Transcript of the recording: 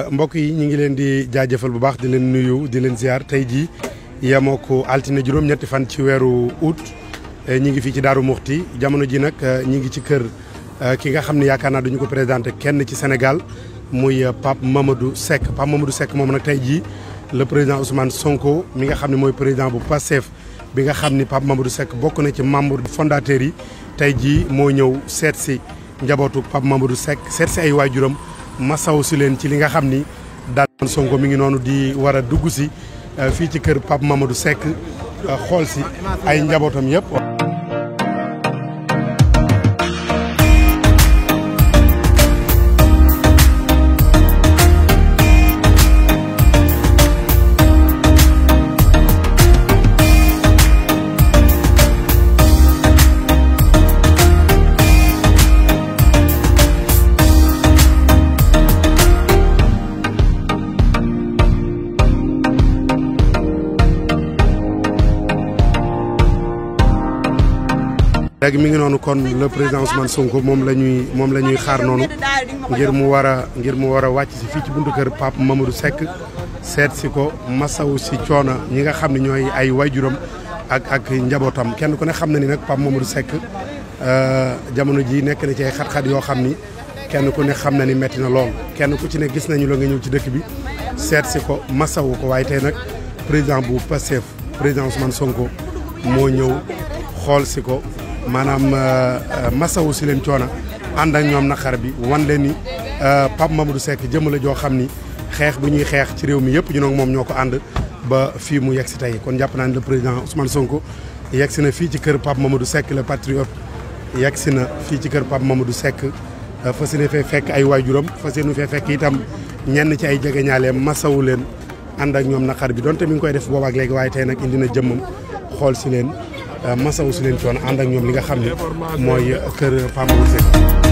mbokk yi ñu ngi leen di jaajëfal bu baax di leen nuyu di leen ziar tey jii yemoo ko altine juróom-ñetti fan ci weeru août ñi ngi fii ci Daaru Muxti jamono ji nag ñi ngi ci kër ki nga xam ne yaakaar naa duñu ko présenté kenn ci Sénégal muy pape Mamadou Seck pape Mamadou Seck moom nag tey jii le président Ousmane Sonko mi nga xam ne mooy président bu Pastef bi nga xam ni pape Mamadou Seck bokk na ci membre fondateurs yi tey jii moo ñëw seet si njabootu pape Mamadou Seck seet si ay waajuram masaw si leen ci li nga xam ni daan Sonko mi ngi noonu di war a dugg si fii ci kër pape Mamadou Seck xool si ay njabootam yëpp. léegi mi ngi noonu kon le président Ousmane Sonko moom la ñuy xaar noonu ngir mu war a wàcc si fii ci buntu kër pape Mamadou Seck seet si ko masawu si coono ñi nga xam ne ñooy ay waajuram ak njabootam kenn ku ne xam na ni nag pape Mamadou Seck jamono ji nekk na ci ay xat-xat yoo xam ni kenn ku ne xam na ni metti na lool kenn ku ci ne gis nañu la nga ñëw ci dëkk bi seet si ko masawu ko waaye tey nag président bu Pastef président Ousmane Sonko moo ñëw xool si ko maanaam masawu si leen coono ànd ak ñoom naqar bi wan leen ni pape Mamadou Seck jëm la joo xam ni xeex bu ñuy xeex ci réew mi yëpp ñu nag moom ñoo ko ànd ba fii mu yegg si tey kon jàpp naa ne le président Ousmane Sonko yegg si na fii ci kër pape Mamadou Seck le patriote yegg si na fii ci kër pape Mamadou Seck fas yéene fee fekk ay waajuram fas yéene fee fekk itam ñenn ci ay jegeñaaleem masawu leen ànd ak ñoom naqar bi donte mi ngi koy def boobaak léegi waaye tey nag indi na jëmmam xool si leen masawu si leen coono ànd ak ñoom li nga xam ne mooy kër pape Mamadou Seck